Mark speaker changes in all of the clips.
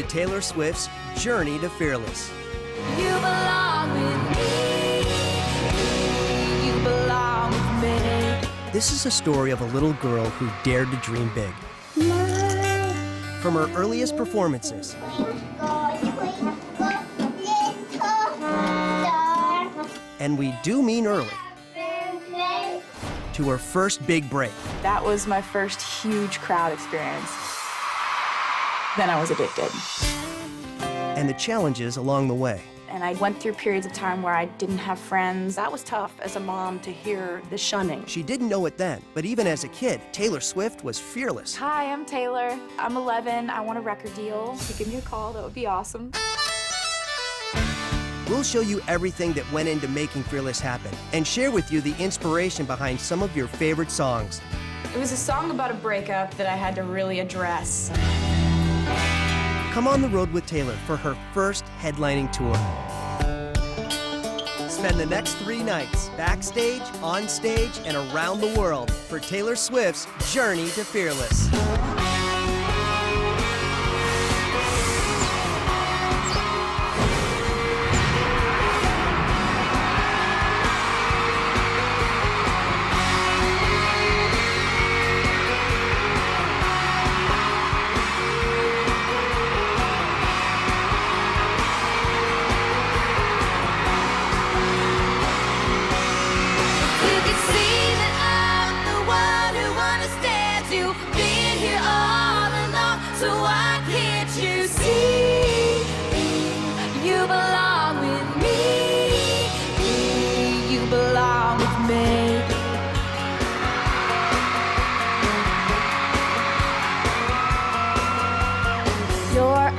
Speaker 1: to Taylor Swift's Journey to Fearless.
Speaker 2: You belong with me. You belong with me.
Speaker 1: This is a story of a little girl who dared to dream big. From her earliest performances and we do mean early, to her first big break.
Speaker 3: That was my first huge crowd experience. Then I was addicted.
Speaker 1: And the challenges along the way.
Speaker 3: And I went through periods of time where I didn't have friends.
Speaker 4: That was tough as a mom to hear the shunning.
Speaker 1: She didn't know it then, but even as a kid, Taylor Swift was fearless.
Speaker 3: Hi, I'm Taylor. I'm 11. I want a record deal. If you give me a call, that would be awesome.
Speaker 1: We'll show you everything that went into making Fearless happen and share with you the inspiration behind some of your favorite songs.
Speaker 3: It was a song about a breakup that I had to really address.
Speaker 1: Come on the road with Taylor for her first headlining tour. Spend the next 3 nights backstage, on stage, and around the world for Taylor Swift's Journey to Fearless.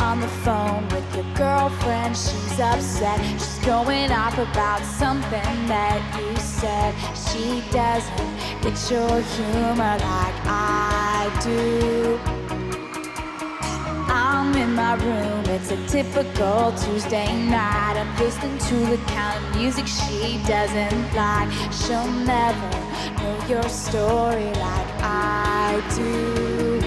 Speaker 2: On the phone with your girlfriend, she's upset. She's going off about something that you said. She doesn't get your humor like I do. I'm in my room, it's a typical Tuesday night. I'm listening to the kind of music she doesn't like. She'll never know your story like I do.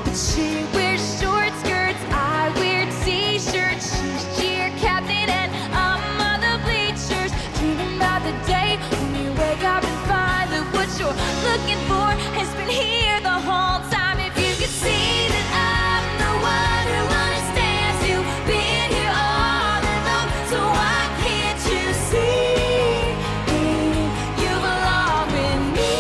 Speaker 2: But she wears short skirts, I wear t-shirts. She's cheer captain and I'm on the bleachers, dreaming about the day when you wake up and find that what you're looking for has been here the whole time. If you could see that I'm the one who understands you, been here all along, so why can't you see? You belong with me.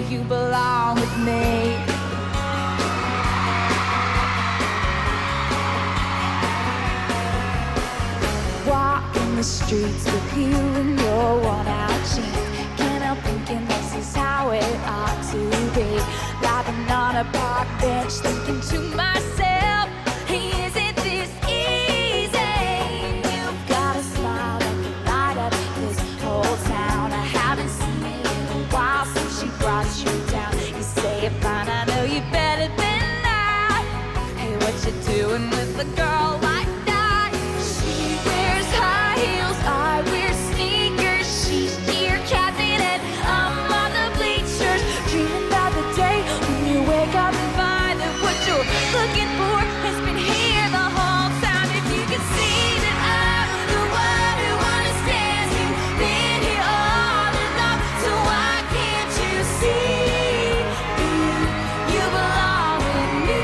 Speaker 2: You belong with me. Walking the streets with you in your worn-out jeans, can't help thinking this is how it ought to be. Laughing on a park bench, thinking to myself, hey, isn't this easy? You've got a smile that can light up this whole town. I haven't seen it in a while since she brought you down. You say you're fine, I know you better than that. Hey, what you doing with a girl like that? She wears high heels, I wear sneakers. She's cheer captain and I'm on the bleachers, dreaming about the day when you wake up and find that what you're looking for has been here the whole time. If you could see that I'm the one who understands you, been here all along, so why can't you see? You belong with me.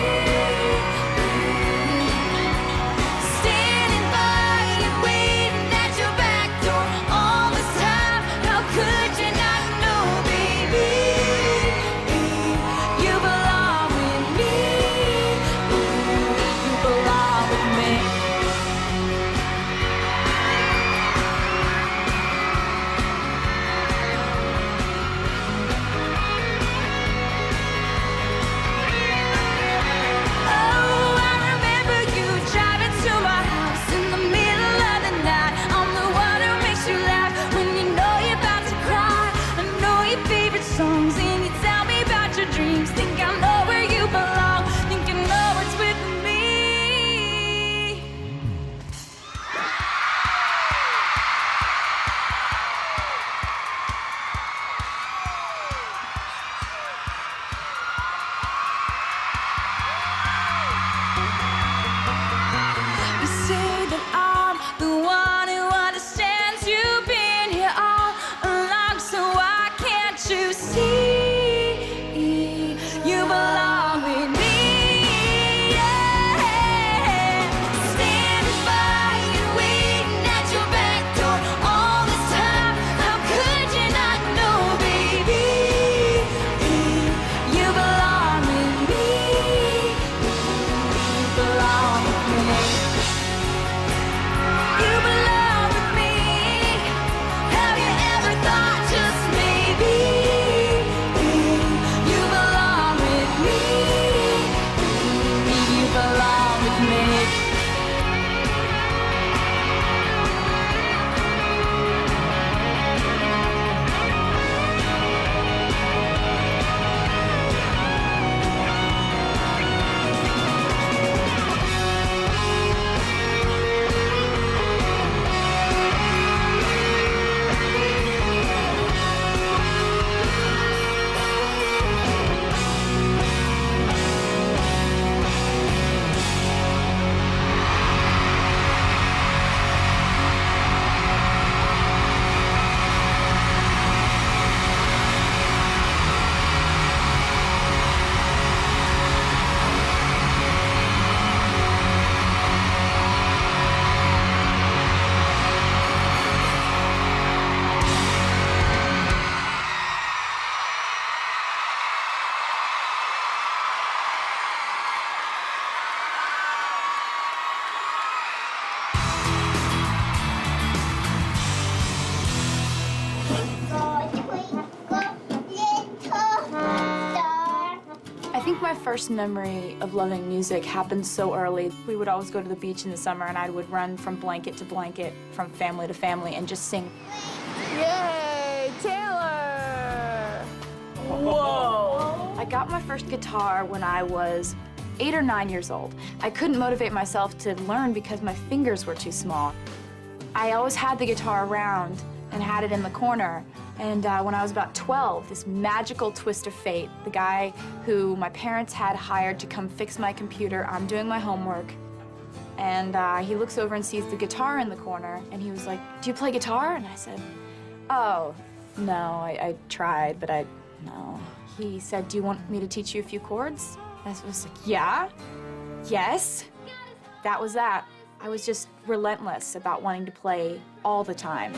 Speaker 2: You say that I'm the one who understands you've been here all along, so why can't you see you belong with me? Yeah. Standing by you, waiting at your back door all this time. How could you not know, baby? You belong with me. You belong with me. You belong with me. Have you ever thought just maybe you belong with me? You belong with me. I think my first memory of loving music happened so early. We would always go to the beach in the summer, and I would run from blanket to blanket, from family to family, and just sing.
Speaker 3: Yay, Taylor! Whoa!
Speaker 2: I got my first guitar when I was 8 or 9 years old. I couldn't motivate myself to learn because my fingers were too small. I always had the guitar around and had it in the corner. And when I was about 12, this magical twist of fate, the guy who my parents had hired to come fix my computer, I'm doing my homework, and he looks over and sees the guitar in the corner, and he was like, "Do you play guitar?" And I said, "Oh, no, I tried, but no." He said, "Do you want me to teach you a few chords?" And I was like, "Yeah, yes." That was that. I was just relentless about wanting to play all the time.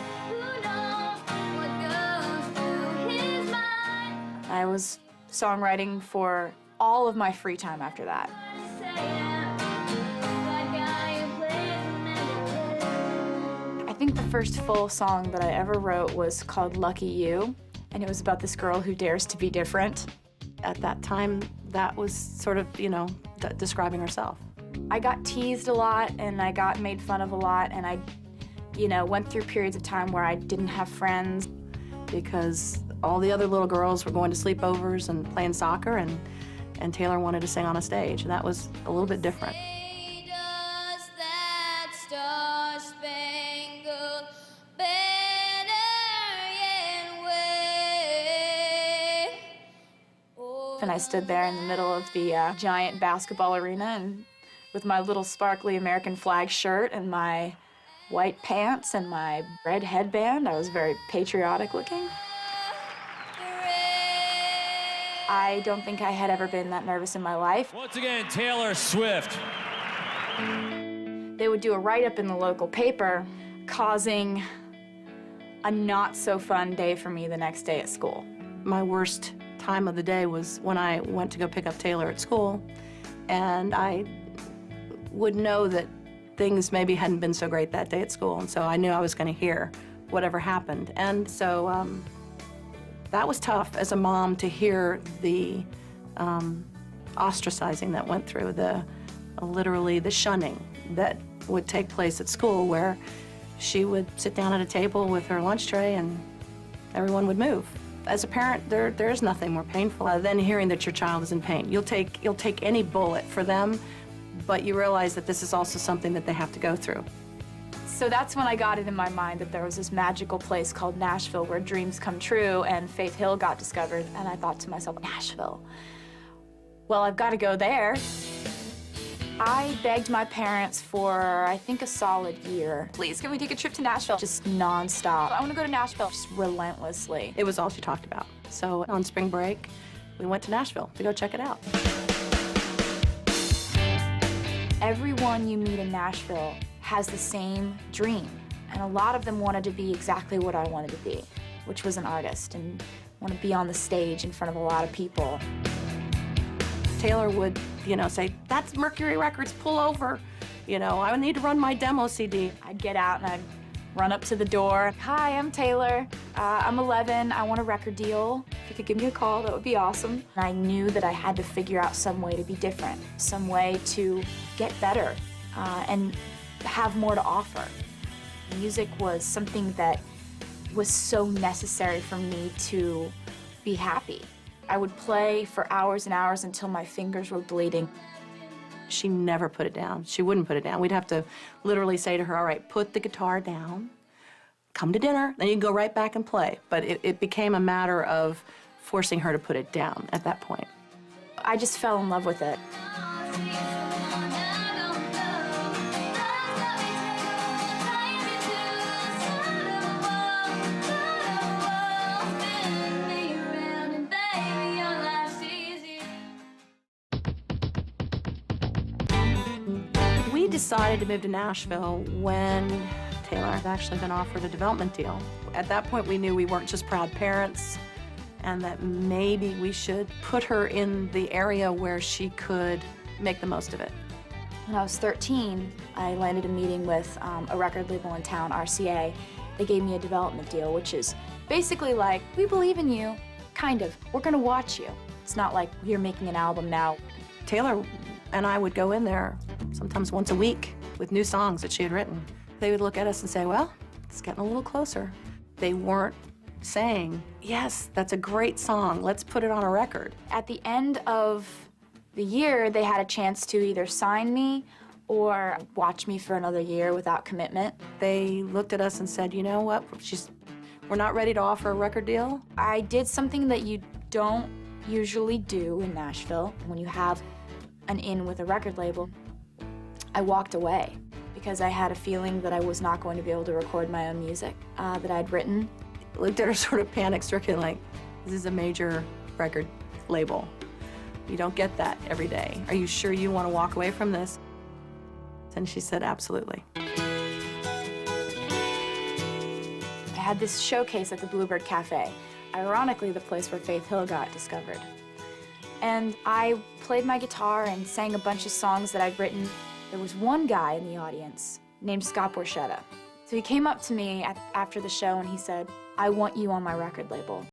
Speaker 2: I was songwriting for all of my free time after that. I think the first full song that I ever wrote was called Lucky You, and it was about this girl who dares to be different.
Speaker 4: At that time, that was sort of, describing herself.
Speaker 2: I got teased a lot, and I got made fun of a lot, and I, went through periods of time where I didn't have friends.
Speaker 4: Because all the other little girls were going to sleepovers and playing soccer, and Taylor wanted to sing on a stage, and that was a little bit different.
Speaker 2: And I stood there in the middle of the giant basketball arena, and with my little sparkly American flag shirt and my white pants and my red headband. I was very patriotic looking. I don't think I had ever been that nervous in my life.
Speaker 5: Once again, Taylor Swift.
Speaker 2: They would do a write-up in the local paper, causing a not-so-fun day for me the next day at school.
Speaker 4: My worst time of the day was when I went to go pick up Taylor at school, and I would know that things maybe hadn't been so great that day at school, and so I knew I was going to hear whatever happened. And so that was tough as a mom to hear the ostracizing that went through, literally the shunning that would take place at school, where she would sit down at a table with her lunch tray and everyone would move. As a parent, there is nothing more painful than hearing that your child is in pain. You'll take any bullet for them, but you realize that this is also something that they have to go through.
Speaker 2: So that's when I got it in my mind that there was this magical place called Nashville where dreams come true, and Faith Hill got discovered, and I thought to myself, Nashville, well, I've got to go there.
Speaker 3: I begged my parents for, I think, a solid year. Please, can we take a trip to Nashville? Just nonstop. I want to go to Nashville, just relentlessly.
Speaker 4: It was all she talked about. So on spring break, we went to Nashville to go check it out.
Speaker 3: Everyone you meet in Nashville has the same dream, and a lot of them wanted to be exactly what I wanted to be, which was an artist, and want to be on the stage in front of a lot of people.
Speaker 4: Taylor would, say, "That's Mercury Records, pull over. I need to run my demo CD."
Speaker 3: I'd get out and I'd run up to the door. "Hi, I'm Taylor. I'm 11. I want a record deal. If you could give me a call, that would be awesome." And I knew that I had to figure out some way to be different, some way to get better and have more to offer. Music was something that was so necessary for me to be happy. I would play for hours and hours until my fingers were bleeding.
Speaker 4: She never put it down. She wouldn't put it down. We'd have to literally say to her, "All right, put the guitar down, come to dinner, then you can go right back and play." But it became a matter of forcing her to put it down at that point.
Speaker 3: I just fell in love with it.
Speaker 4: We decided to move to Nashville when Taylor had actually been offered a development deal. At that point, we knew we weren't just proud parents and that maybe we should put her in the area where she could make the most of it.
Speaker 3: When I was 13, I landed a meeting with a record label in town, RCA. They gave me a development deal, which is basically like, "We believe in you, kind of. We're gonna watch you." It's not like, "You're making an album now."
Speaker 4: Taylor and I would go in there sometimes once a week with new songs that she had written. They would look at us and say, "Well, it's getting a little closer." They weren't saying, "Yes, that's a great song, let's put it on a record."
Speaker 3: At the end of the year, they had a chance to either sign me or watch me for another year without commitment.
Speaker 4: They looked at us and said, "You know what, we're not ready to offer a record deal."
Speaker 3: I did something that you don't usually do in Nashville when you have an in with a record label. I walked away because I had a feeling that I was not going to be able to record my own music that I'd written.
Speaker 4: Looked at her sort of panic-stricken, like, "This is a major record label. You don't get that every day. Are you sure you want to walk away from this?" And she said, "Absolutely."
Speaker 3: I had this showcase at the Bluebird Cafe, ironically the place where Faith Hill got discovered. And I played my guitar and sang a bunch of songs that I'd written. There was one guy in the audience named Scott Borchetta. So he came up to me after the show and he said, "I want you on my record label."